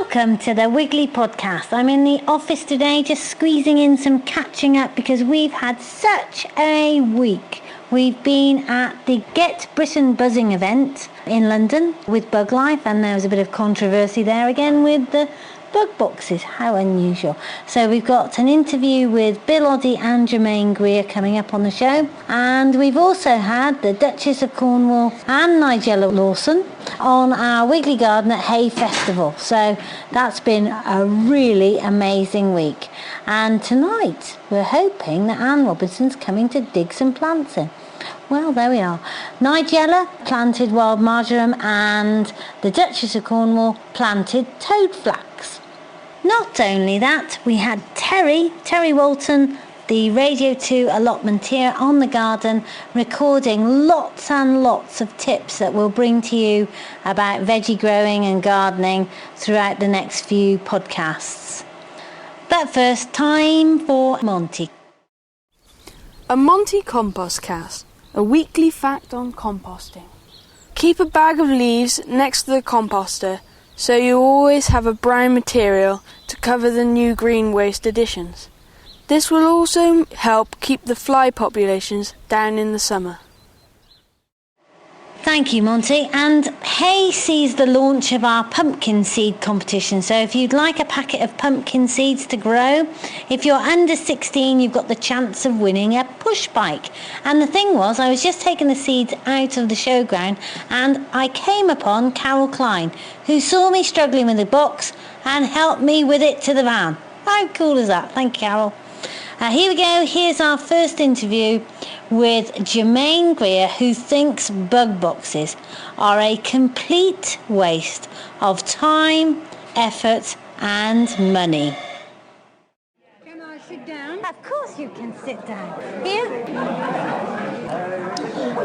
Welcome to the Wiggly Podcast. I'm in the office today just squeezing in some catching up because we've had such a week. We've been at the Get Britain Buzzing event in London with Bug Life, and there was a bit of controversy there again with the bug boxes. How unusual. So we've got an interview with Bill Oddie and Jemaines coming up on the show, and we've also had the Duchess of Cornwall and Nigella Lawson on our Wiggly Garden at Hay Festival. So that's been a really amazing week, and tonight we're hoping that Anne Robinson's coming to dig some plants in. Well, there we are. Nigella planted wild marjoram and the Duchess of Cornwall planted toad flax. Not only that, we had Terry Walton, the Radio 2 allotmenteer on the garden, recording lots and lots of tips that we'll bring to you about veggie growing and gardening throughout the next few podcasts. But first, time for Monty. A Monty Compost Cast, a weekly fact on composting. Keep a bag of leaves next to the composter so you always have a brown material to cover the new green waste additions. This will also help keep the fly populations down in the summer. Thank you, Monty. And Hay sees the launch of our pumpkin seed competition. So if you'd like a packet of pumpkin seeds to grow, if you're under 16, you've got the chance of winning a push bike. And the thing was, I was just taking the seeds out of the showground and I came upon Carol Klein, who saw me struggling with the box and helped me with it to the van. How cool is that? Thank you, Carol. Here we go. Here's our first interview with Jemaines Greer, who thinks bug boxes are a complete waste of time, effort and money. Can I sit down? Of course you can sit down. Here.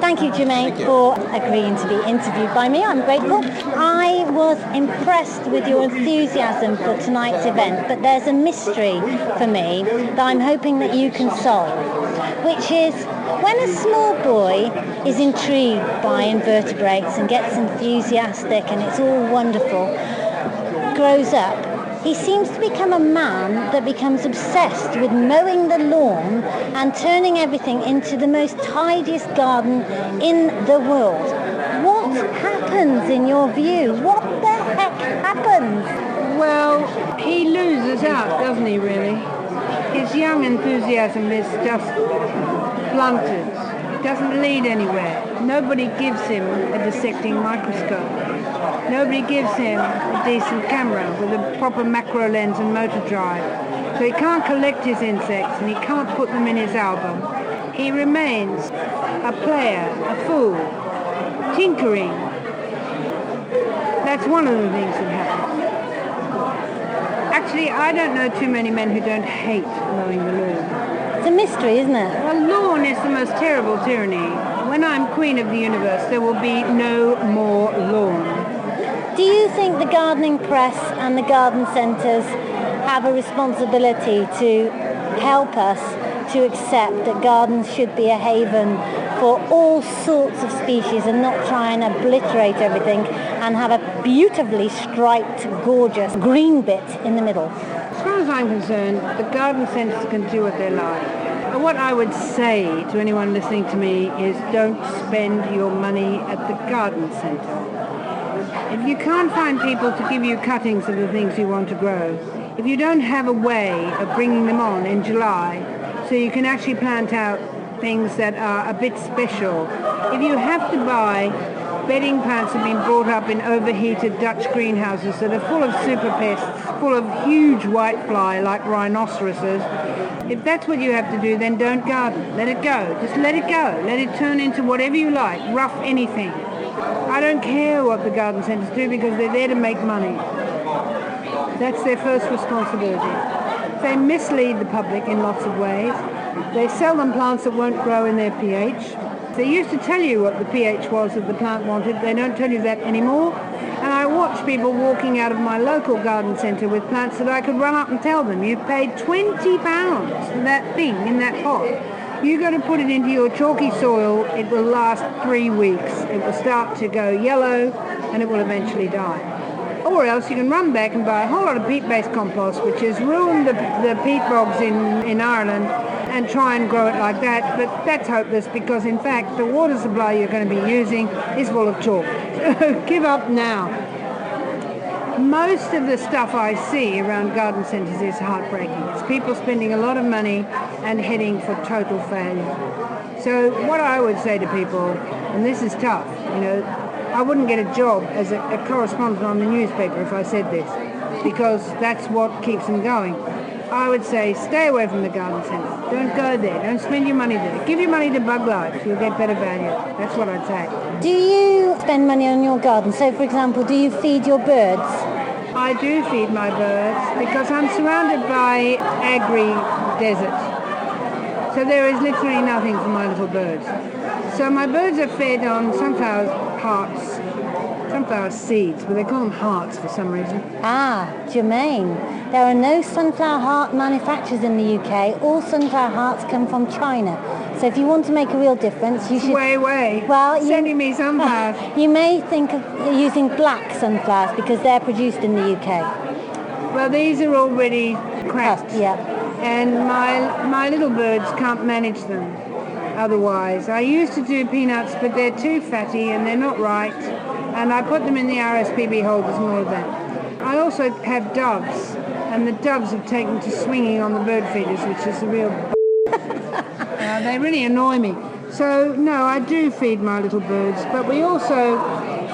Thank you, Jemaines, for agreeing to be interviewed by me. I'm grateful. I was impressed with your enthusiasm for tonight's event, but there's a mystery for me that I'm hoping that you can solve, which is when a small boy is intrigued by invertebrates and gets enthusiastic and it's all wonderful, grows up, he seems to become a man that becomes obsessed with mowing the lawn and turning everything into the most tidiest garden in the world. What happens in your view? What the heck happens? Well, he loses out, doesn't he, really? His young enthusiasm is just blunted. It doesn't lead anywhere. Nobody gives him a dissecting microscope. Nobody gives him a decent camera with a proper macro lens and motor drive. So he can't collect his insects and he can't put them in his album. He remains a player, a fool, tinkering. That's one of the things that happens. Actually, I don't know too many men who don't hate mowing the lawn. It's a mystery, isn't it? Well, lawn is the most terrible tyranny. When I'm queen of the universe, there will be no more lawn. Do you think the gardening press and the garden centres have a responsibility to help us to accept that gardens should be a haven for all sorts of species and not try and obliterate everything and have a beautifully striped, gorgeous green bit in the middle? As far as I'm concerned, the garden centres can do what they like. But what I would say to anyone listening to me is don't spend your money at the garden centre. If you can't find people to give you cuttings of the things you want to grow, if you don't have a way of bringing them on in July so you can actually plant out things that are a bit special, if you have to buy bedding plants that have been brought up in overheated Dutch greenhouses that are full of super pests, full of huge whitefly like rhinoceroses, if that's what you have to do, then don't garden. Let it go. Just let it go. Let it turn into whatever you like, rough anything. I don't care what the garden centres do because they're there to make money. That's their first responsibility. They mislead the public in lots of ways. They sell them plants that won't grow in their pH. They used to tell you what the pH was that the plant wanted. They don't tell you that anymore. And I watch people walking out of my local garden centre with plants that I could run up and tell them, you've paid £20 for that thing in that pot. You've got to put it into your chalky soil. It will last 3 weeks. It will start to go yellow and it will eventually die. Or else you can run back and buy a whole lot of peat-based compost, which has ruined the peat bogs in Ireland, and try and grow it like that. But that's hopeless because, in fact, the water supply you're going to be using is full of chalk. So give up now. Most of the stuff I see around garden centres is heartbreaking. It's people spending a lot of money and heading for total failure. So what I would say to people, and this is tough, I wouldn't get a job as a correspondent on the newspaper if I said this, because that's what keeps them going. I would say stay away from the garden centre. Don't go there. Don't spend your money there. Give your money to Bug Life. You'll get better value. That's what I'd say. Do you spend money on your garden? So, for example, do you feed your birds? I do feed my birds because I'm surrounded by agri-desert. So there is literally nothing for my little birds. So my birds are fed on sunflower hearts, sunflower seeds, but they call them hearts for some reason. Jemaine, there are no sunflower heart manufacturers in the UK. All sunflower hearts come from China. So if you want to make a real difference, you should... Way. Well, sending me sunflowers. You may think of using black sunflowers because they're produced in the UK. Well, these are already cracked. Yeah. And my little birds can't manage them otherwise. I used to do peanuts, but they're too fatty and they're not right. And I put them in the RSPB holders and all of that. I also have doves, and the doves have taken to swinging on the bird feeders, which is a real... they really annoy me. So, no, I do feed my little birds, but we also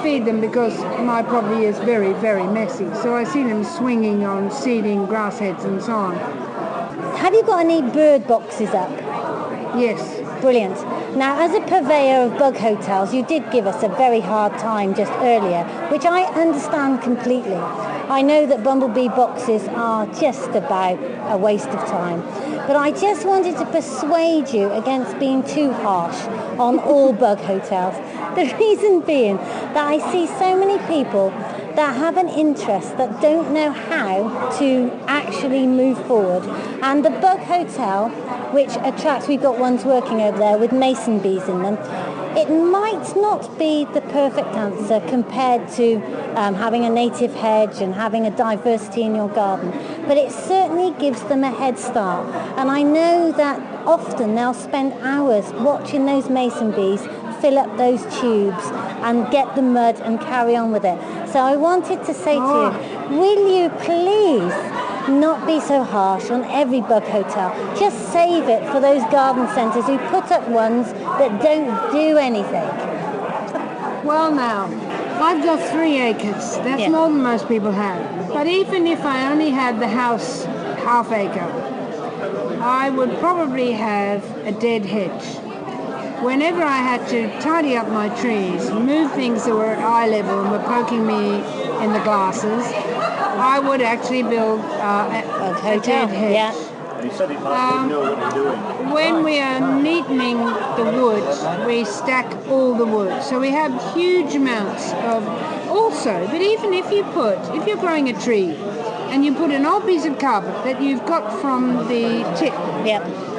feed them because my property is very, very messy. So I see them swinging on seeding grass heads and so on. Have you got any bird boxes up? Yes. Brilliant. Now, as a purveyor of bug hotels, you did give us a very hard time just earlier, which I understand completely. I know that bumblebee boxes are just about a waste of time. But I just wanted to persuade you against being too harsh on all bug hotels. The reason being that I see so many people that have an interest that don't know how to actually move forward. And the bug hotel, which attracts, we've got ones working over there with mason bees in them, it might not be the perfect answer compared to having a native hedge and having a diversity in your garden, but it certainly gives them a head start. And I know that often they'll spend hours watching those mason bees fill up those tubes and get the mud and carry on with it. So I wanted to say to you, will you please not be so harsh on every bug hotel? Just save it for those garden centres who put up ones that don't do anything. Well now, I've got 3 acres. That's more than most people have. But even if I only had the house half acre, I would probably have a dead hedge. Whenever I had to tidy up my trees, move things that were at eye level and were poking me in the glasses, I would actually build a dead hedge. Yeah. You said it must know what you're doing. When we are neatening the wood, we stack all the wood. So we have huge amounts of... Also, but even if you're growing a tree and you put an old piece of carpet that you've got from the tip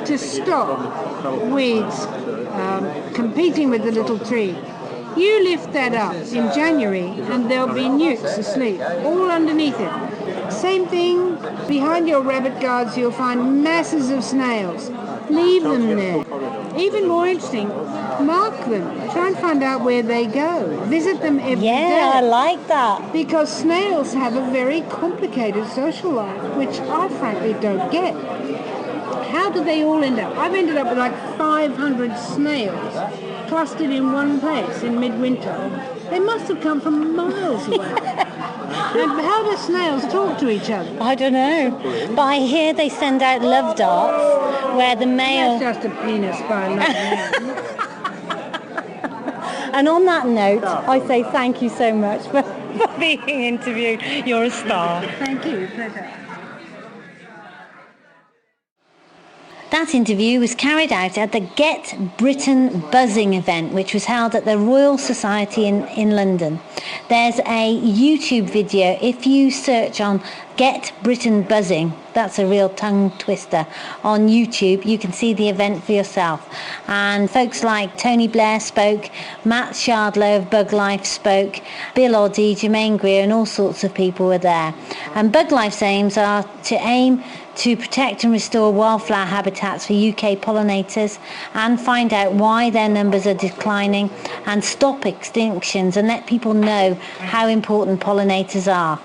to stop weeds competing with the little tree, you lift that up in January and there'll be newts asleep all underneath it. Same thing, behind your rabbit guards you'll find masses of snails. Leave them there. Even more interesting, mark them. Try and find out where they go. Visit them every day. Yeah, I like that. Because snails have a very complicated social life, which I frankly don't get. How do they all end up? I've ended up with like 500 snails clustered in one place in midwinter. They must have come from miles away. And how do snails talk to each other? I don't know. But I hear they send out love darts where the male... That's just a penis by another man. And on that note, I say thank you so much for being interviewed. You're a star. Thank you. Pleasure. That interview was carried out at the Get Britain Buzzing event, which was held at the Royal Society in London. There's a YouTube video. If you search on Get Britain Buzzing, that's a real tongue twister, on YouTube, you can see the event for yourself. And folks like Tony Blair spoke, Matt Shardlow of Bug Life spoke, Bill Oddie, Jemaines Greer, and all sorts of people were there. And Bug Life's aims are to aim to protect and restore wildflower habitats for UK pollinators and find out why their numbers are declining and stop extinctions and let people know how important pollinators are,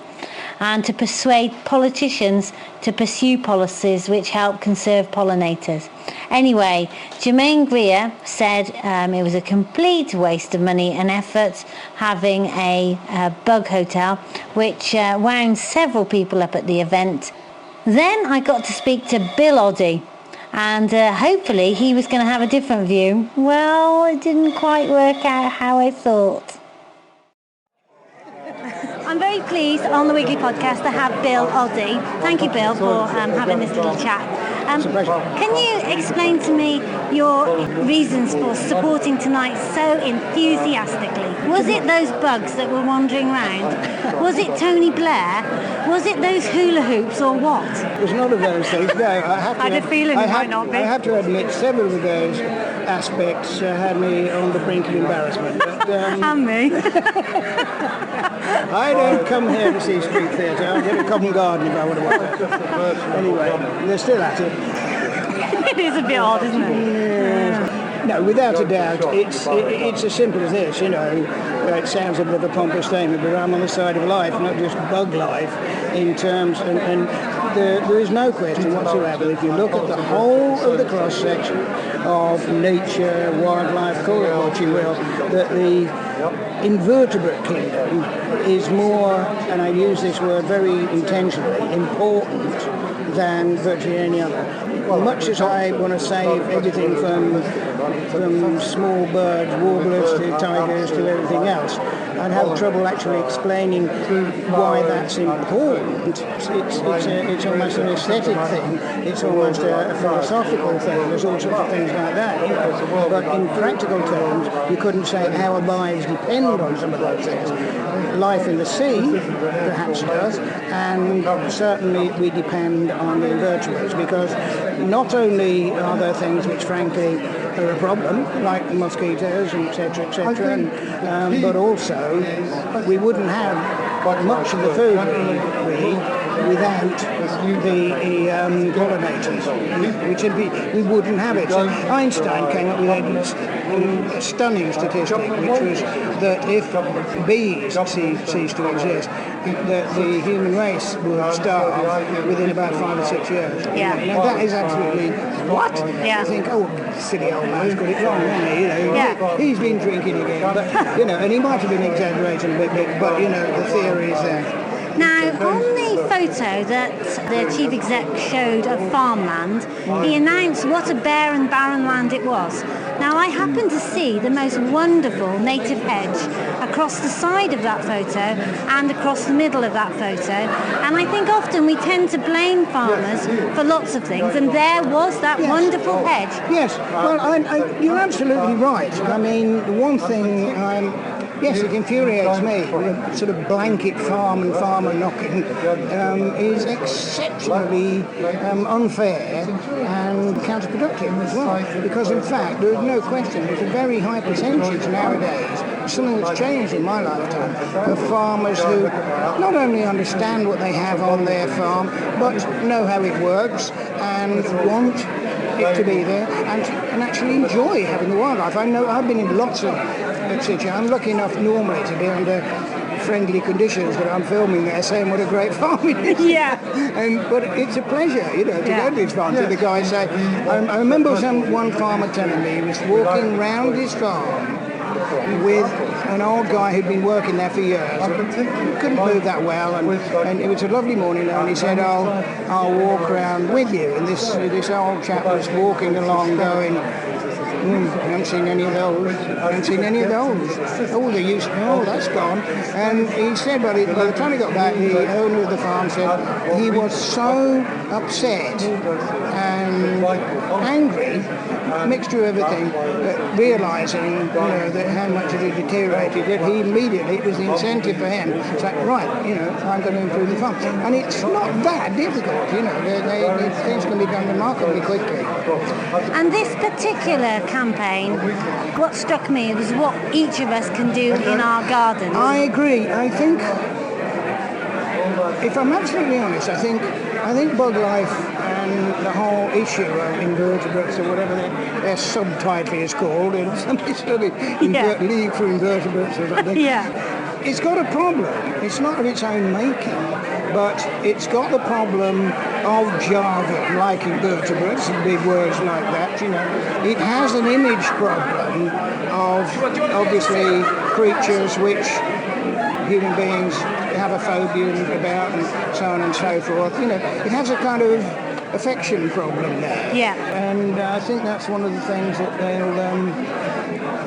and to persuade politicians to pursue policies which help conserve pollinators. Anyway, Jemaines Greer said it was a complete waste of money and effort having a bug hotel, which wound several people up at the event. Then I got to speak to Bill Oddie, and hopefully he was going to have a different view. Well, it didn't quite work out how I thought. I'm very pleased on the Wiggly Podcast to have Bill Oddie. Thank you, Bill, for having this little chat. It's a pleasure. Can you explain to me your reasons for supporting tonight so enthusiastically? Was it those bugs that were wandering around? Was it Tony Blair? Was it those hula hoops or what? It was none of those things, no. I had a feeling it might not be. I have to admit, several of those aspects had me on the brink of embarrassment. But, And me. I don't come here to see street theatre. I get a Covent Garden if I would have wanted. Anyway, they're still at it. It is a bit odd, isn't it? No, without a doubt, it's as simple as this, you know. It sounds a bit of a pompous statement, but I'm on the side of life, not just bug life, in terms, and there is no question whatsoever, if you look at the whole of the cross-section of nature, wildlife, call it what you will, that the invertebrate kingdom is more, and I use this word very intentionally, important than virtually any other. Much as I want to save everything from small birds, warblers to tigers to everything else, I'd have trouble actually explaining why that's important. It's almost an aesthetic thing. It's almost a philosophical thing. There's all sorts of things like that. But in practical terms, you couldn't say how our lives depend on some of those things. Life in the sea perhaps does, and certainly we depend on the invertebrates, because not only are there things which frankly are a problem, like mosquitoes and etc., but also we wouldn't have much of the food we eat without the pollinators, which we wouldn't have it. So Einstein came up with a stunning statistic, which was that if bees ceased to exist, that the human race would starve within about 5 or 6 years. Yeah. Now that is absolutely what? Yeah. You think, oh, silly old man's got it wrong, hasn't he? You know, Yeah. He's been drinking again, but you know, and he might have been exaggerating a bit, but you know, the theory is there. Now, on the photo that the chief exec showed of farmland, he announced what a bare and barren land it was. Now, I happened to see the most wonderful native hedge across the side of that photo and across the middle of that photo, and I think often we tend to blame farmers for lots of things, and there was that wonderful hedge. Yes, well, you're absolutely right. I mean, the one thing yes, it infuriates me. The sort of blanket farm and farmer knocking is exceptionally unfair and counterproductive as well. Because in fact, there is no question, there's a very high percentage nowadays, something that's changed in my lifetime, of farmers who not only understand what they have on their farm, but know how it works and want it to be there and actually enjoy having the wildlife. I know I've been in lots of situations. I'm lucky enough normally to be under friendly conditions that I'm filming there, saying what a great farm it is. Yeah. But it's a pleasure, you know, to go to this farm. To the guy say, I remember one farmer telling me he was walking round his farm with an old guy who'd been working there for years. Couldn't move that well, and it was a lovely morning there, and he said, I'll walk around with you. And this old chap was walking along going, I haven't seen any of those. Oh, they used. Oh, that's gone. And he said, by the time he got back, the owner of the farm said he was so upset and angry, a mixture of everything, realising that how much it had deteriorated, that he immediately, it was the incentive for him. It's like, right, I'm going to improve the farm. And it's not that difficult, things can be done remarkably quickly. And this particular campaign, what struck me was what each of us can do in our garden. I agree. I think, if I'm absolutely honest, I think bug life and the whole issue of invertebrates or whatever their subtitle is called, in something sort of League for Invertebrates or something. Yeah. It's got a problem. It's not of its own making, but it's got the problem of jargon, like invertebrates and big words like that. It has an image problem of obviously creatures which human beings have a phobia about, and so on and so forth. It has a kind of affection problem there. Yeah. And I think that's one of the things that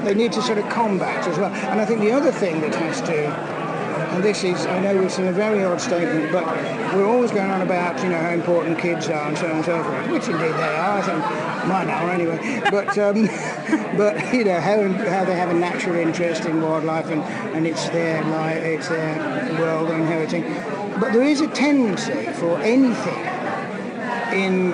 they need to sort of combat as well. And I think the other thing that has to, and this is, I know it's a very odd statement, but we're always going on about, how important kids are and so on and so forth, which indeed they are. I think mine are anyway. But how they have a natural interest in wildlife and it's their life, it's their world and everything. But there is a tendency for anything in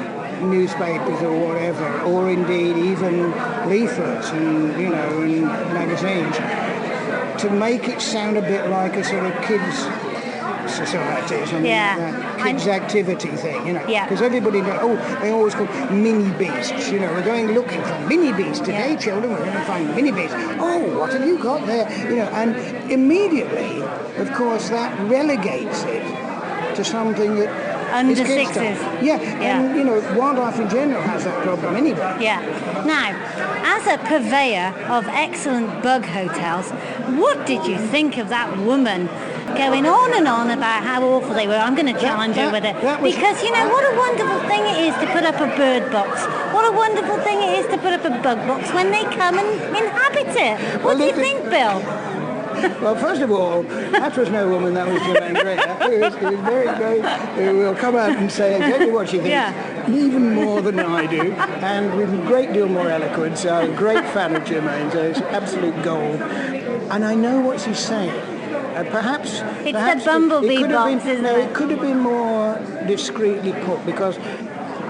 newspapers or whatever, or indeed even leaflets and and magazines, to make it sound a bit like a sort of kids' society or something like that. Kids' activity thing, Because everybody knows, they always call mini beasts, we're going looking for mini beasts today, children, we're going to find mini beasts. Oh, what have you got there? And immediately, of course, that relegates it to something that under sixes. Yeah, and wildlife in general has that problem anyway. Yeah. Now, as a purveyor of excellent bug hotels, what did you think of that woman going on and on about how awful they were? I'm going to challenge her with it. Because, what a wonderful thing it is to put up a bird box. What a wonderful thing it is to put up a bug box when they come and inhabit it. What do you think, Bill? Well, first of all, that was no woman, that was Jemaines Interview. It was very, very, who will come out and say exactly what she thinks, even more than I do, and with a great deal more eloquence. I'm a great fan of Jemaines, it's absolute gold. And I know what she's saying. Perhaps the bumblebee box, isn't it? It could have been more discreetly put, because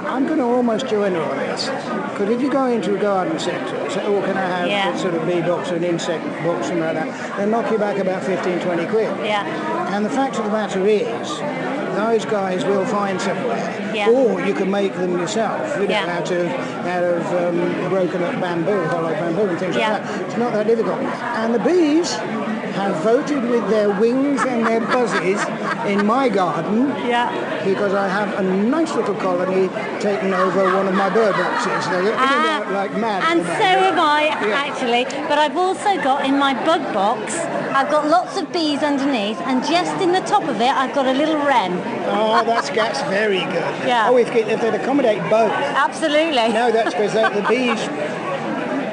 I'm going to almost join her on this. Because if you go into a garden centre and say, can I have a sort of bee box or an insect box, something like that, they'll knock you back about 15, 20 quid. Yeah. And the fact of the matter is, those guys will find somewhere. Yeah. Or you can make them yourself, out of broken up bamboo, hollow bamboo and things like that. It's not that difficult. And the bees have voted with their wings and their buzzes in my garden because I have a nice little colony taken over one of my bird boxes. They're in about like mad. And so have I, actually. But I've also got in my bug box, I've got lots of bees underneath, and just in the top of it, I've got a little wren. Oh, that's very good. Yeah. Oh, if they'd accommodate both. Absolutely. No, that's because the bees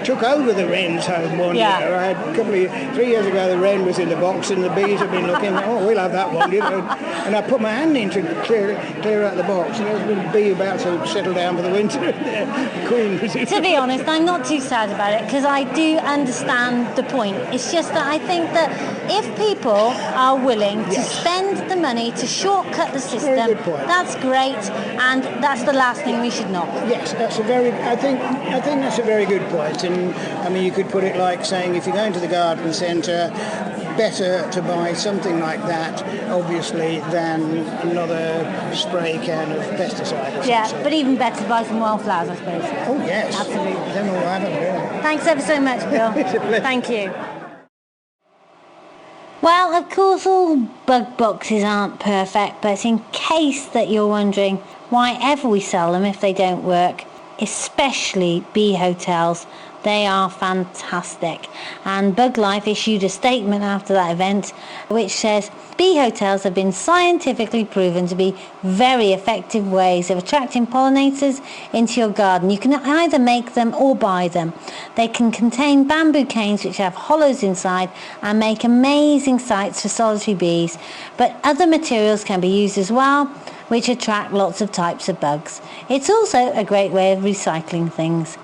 took over the wren's home one year. I had 3 years ago, the wren was in the box and the bees have been looking, we'll have that one, And I put my hand in to clear out the box, and there was a bee about to settle down for the winter. The queen was in. To be honest, I'm not too sad about it, because I do understand the point. It's just that I think that if people are willing to spend the money to shortcut the system, very good point. That's great, and that's the last thing we should knock. Yes, I think that's a very good point. And I mean, you could put it like saying, if you're going to the garden centre, better to buy something like that, obviously, than another spray can of pesticide. Yeah, but even better to buy some wildflowers, I suppose. Oh yes, absolutely. Then we'll have them, really. Thanks ever so much, Bill. It's a pleasure. Thank you. Well, of course, all bug boxes aren't perfect, but in case that you're wondering why ever we sell them if they don't work, especially bee hotels, They are fantastic. And Bug Life issued a statement after that event which says, bee hotels have been scientifically proven to be very effective ways of attracting pollinators into your garden. You can either make them or buy them. They can contain bamboo canes which have hollows inside and make amazing sites for solitary bees. But other materials can be used as well, which attract lots of types of bugs. It's also a great way of recycling things.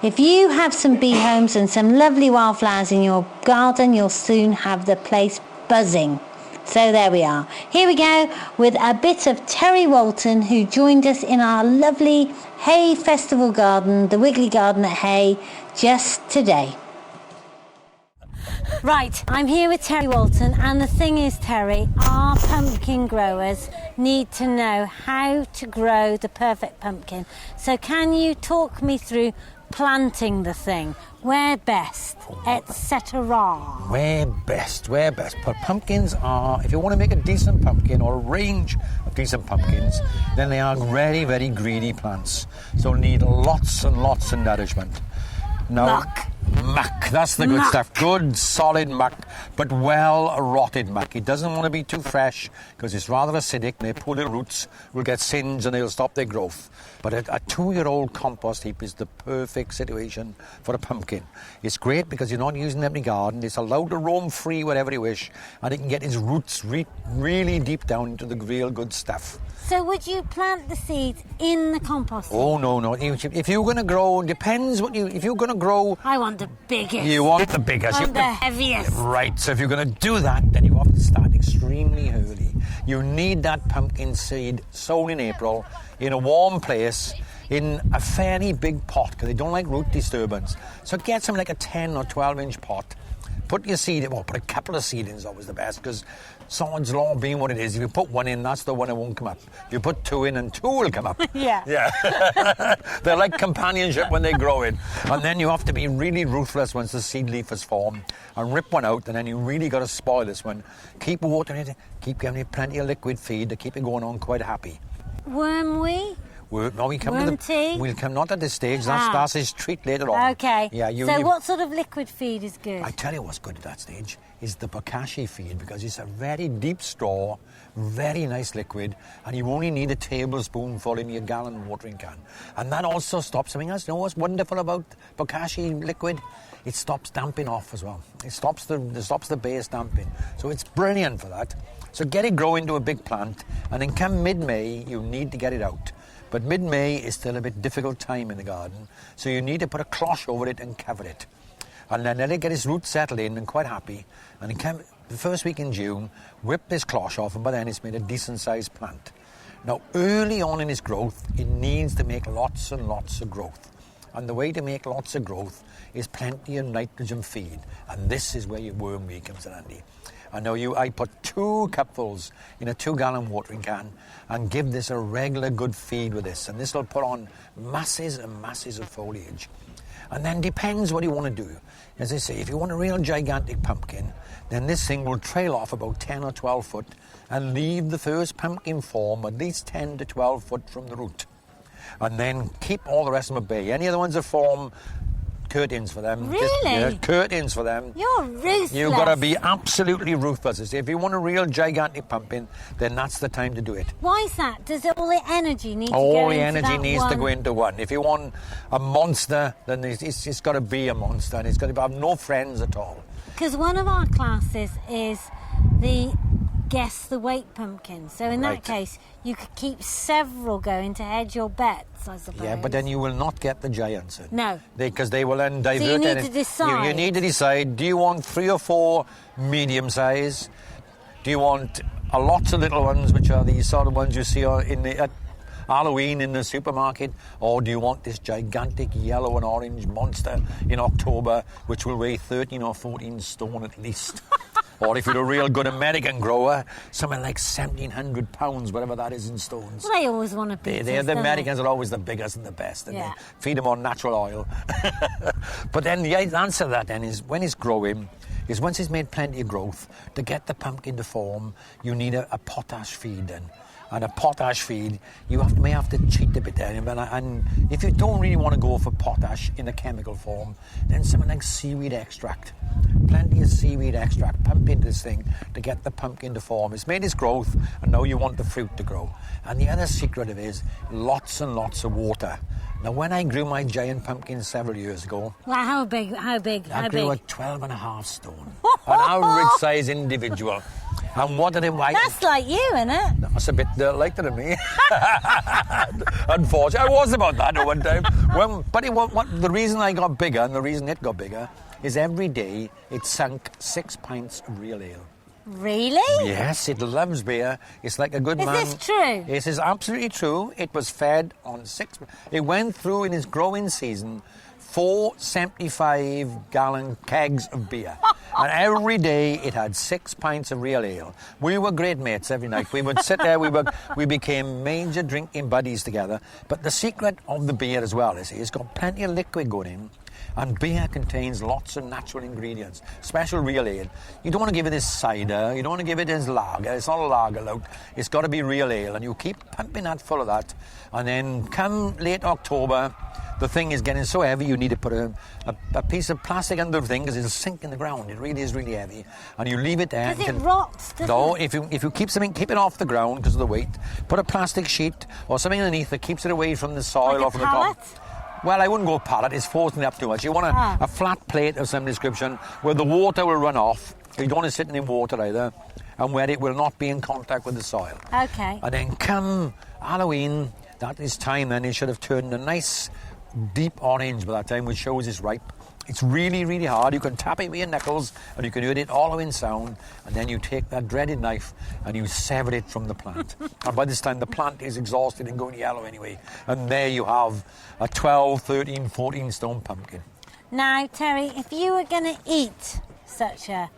If you have some bee homes and some lovely wildflowers in your garden, you'll soon have the place buzzing. So there we are. Here we go with a bit of Terry Walton, who joined us in our lovely Hay Festival garden, the Wiggly Garden at Hay, just today. Right, I'm here with Terry Walton, and the thing is, Terry, our pumpkin growers need to know how to grow the perfect pumpkin. So can you talk me through planting the thing, where best, etc.? Where best? But pumpkins are, if you want to make a decent pumpkin or a range of decent pumpkins, then they are very, very greedy plants. So need lots and lots of nourishment. Now, muck, that's the good stuff. Good, solid muck, but well-rotted muck. It doesn't want to be too fresh because it's rather acidic. Their poor little roots will get singed and they'll stop their growth. But a 2-year-old compost heap is the perfect situation for a pumpkin. It's great because you're not using every garden. It's allowed to roam free wherever you wish, and it can get its roots really deep down into the real good stuff. So would you plant the seeds in the compost? Oh, no. If you're going to grow, depends what if you're going to grow... I want the biggest. You want the biggest. I want the heaviest. Right, so if you're going to do that, then you have to start extremely early. You need that pumpkin seed sown in April in a warm place in a fairly big pot because they don't like root disturbance. So get something like a 10 or 12-inch pot. Put your seed in, put a couple of seed in is always the best because sod's law being what it is, if you put one in, that's the one that won't come up. If you put two in, and two will come up. Yeah. They're like companionship when they grow in. And then you have to be really ruthless once the seed leaf is formed and rip one out, and then you really got to spoil this one. Keep watering it, keep giving it plenty of liquid feed to keep it going on quite happy. Worm We'll come tea? We'll come not at this stage. That's his treat later on. Okay. Yeah. What sort of liquid feed is good? I tell you what's good at that stage is the bokashi feed because it's a very deep straw, very nice liquid, and you only need a tablespoonful in your gallon watering can. And that also stops something else. You know what's wonderful about bokashi liquid? It stops damping off as well. It stops the base damping. So it's brilliant for that. So get it growing to a big plant, and then come mid-May, you need to get it out. But mid-May is still a bit difficult time in the garden, so you need to put a cloth over it and cover it. And then let it get its roots settled in and quite happy. And then come the first week in June, whip this cloth off, and by then it's made a decent-sized plant. Now, early on in its growth, it needs to make lots and lots of growth. And the way to make lots of growth is plenty of nitrogen feed. And this is where your worm weed comes in handy. I put 2 cupfuls in a 2-gallon watering can and give this a regular good feed with this. And this will put on masses and masses of foliage. And then depends what you want to do. As I say, if you want a real gigantic pumpkin, then this thing will trail off about 10 or 12 foot and leave the first pumpkin form at least 10 to 12 foot from the root. And then keep all the rest of them at bay. Any other ones that form, curtains for them. Really? Curtains for them. You're ruthless. You've got to be absolutely ruthless. If you want a real gigantic pumpkin, then that's the time to do it. Why is that? Does all the energy need to go All into the energy that needs one? to go into one. If you want a monster, then it's got to be a monster, and it's got to have no friends at all. Because one of our classes is the guess the weight pumpkin. So in that case, you could keep several going to hedge your bets, I suppose. Yeah, but then you will not get the giants in. No. Because they will then divert. So you need to decide. You need to decide, do you want 3 or 4 medium size? Do you want a lot of little ones, which are the sort of ones you see at Halloween in the supermarket? Or do you want this gigantic yellow and orange monster in October, which will weigh 13 or 14 stone at least? Or if you're a real good American grower, something like 1,700 pounds, whatever that is in stones. Well, they always want to beat us, The Americans are always the biggest and the best, and Yeah. they feed them on natural oil. But then the answer to that then is, when it's growing, is once it's made plenty of growth, to get the pumpkin to form, you need a potash feed then. And a potash feed, you may have to cheat a bit there. And if you don't really want to go for potash in a chemical form, then something like seaweed extract. Plenty of seaweed extract. Pump into this thing to get the pumpkin to form. It's made its growth, and now you want the fruit to grow. And the other secret of it is lots and lots of water. Now, when I grew my giant pumpkin several years ago... Well, how big? I grew a 12.5 stone. An average size individual. And what did it like? That's like you, isn't it? That's a bit lighter than me. Unfortunately, I was about that at one time. The reason I got bigger and the reason it got bigger is every day it sunk 6 pints of real ale. Really? Yes, it loves beer. It's like a good man. Is this true? This is absolutely true. It was fed on 6... It went through in its growing season 4 75-gallon kegs of beer. And every day it had 6 pints of real ale. We were great mates every night. We would sit there, we became major drinking buddies together. But the secret of the beer as well is it's got plenty of liquid going in. And beer contains lots of natural ingredients, special real ale. You don't want to give it as cider, you don't want to give it as lager. It's not a lager lout. It's got to be real ale. And you keep pumping that full of that. And then come late October, the thing is getting so heavy you need to put a piece of plastic under the thing because it'll sink in the ground. It really is really heavy. And you leave it there. Because it rots, doesn't No, it? if you keep it off the ground because of the weight, put a plastic sheet or something underneath that keeps it away from the soil Like or a from the pallet? top. Well, I wouldn't go pallet. It's forcing it up too much. You want a flat plate of some description where the water will run off. You don't want it sitting in water either. And where it will not be in contact with the soil. Okay. And then come Halloween, that is time then it should have turned a nice deep orange by that time, which shows it's ripe. It's really, really hard. You can tap it with your knuckles and you can hear it hollowing sound, and then you take that dreaded knife and you sever it from the plant. And by this time the plant is exhausted and going yellow anyway. And there you have a 12, 13, 14 stone pumpkin. Now, Terry, if you were going to eat such a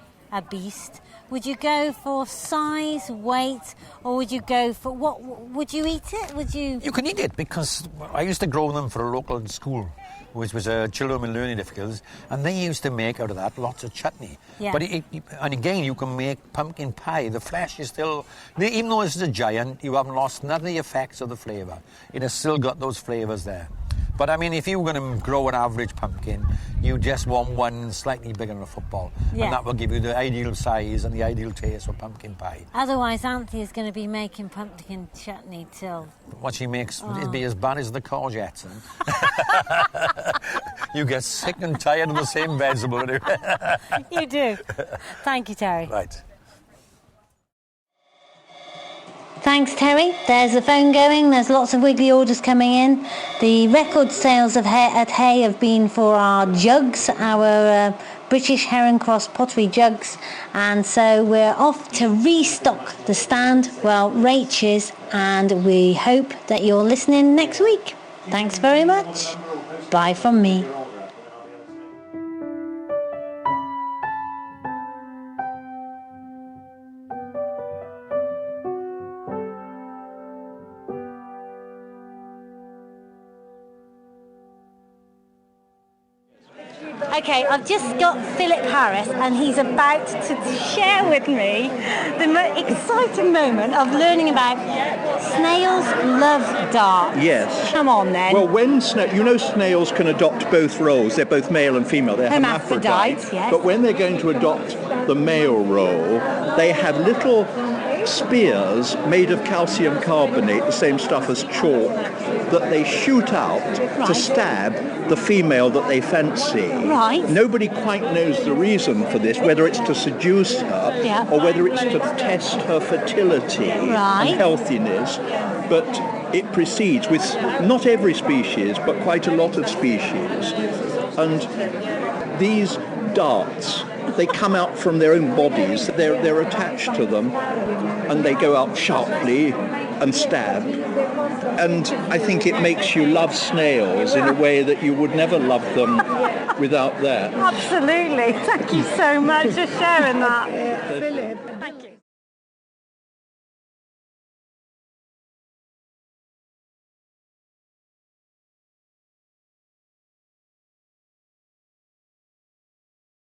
beast, would you go for size, weight, or would you go for what? Would you eat it? Would you? You can eat it because I used to grow them for a local school, which was children with learning difficulties, and they used to make out of that lots of chutney. Yeah. But and again, you can make pumpkin pie. The flesh is still, even though this is a giant, you haven't lost none of the effects of the flavour. It has still got those flavours there. But I mean, if you were going to grow an average pumpkin, you just want one slightly bigger than a football. Yeah. And that will give you the ideal size and the ideal taste for pumpkin pie. Otherwise, Auntie is going to be making pumpkin chutney till... What she makes, it'd be as bad as the courgettes. Huh? You get sick and tired of the same vegetable. You do. Thank you, Terry. Right. Thanks, Terry. There's the phone going. There's lots of Wiggly orders coming in. The record sales at Hay have been for our jugs, our British Heron Cross pottery jugs. And so we're off to restock the stand. Well, Rach is, and we hope that you're listening next week. Thanks very much. Bye from me. Okay, I've just got Phillip Harris, and he's about to share with me the exciting moment of learning about snails love darts. Yes. Come on then. Well, when snails can adopt both roles. They're both male and female. They're Hermaphrodites, yes. But when they're going to adopt the male role, they have little spears made of calcium carbonate, the same stuff as chalk, that they shoot out to stab the female that they fancy. Right. Nobody quite knows the reason for this, whether it's to seduce her or whether it's to test her fertility and healthiness. But it proceeds with not every species, but quite a lot of species. And these darts, they come out from their own bodies, they're attached to them, and they go out sharply and stab. And I think it makes you love snails in a way that you would never love them without that. Absolutely. Thank you so much for sharing that.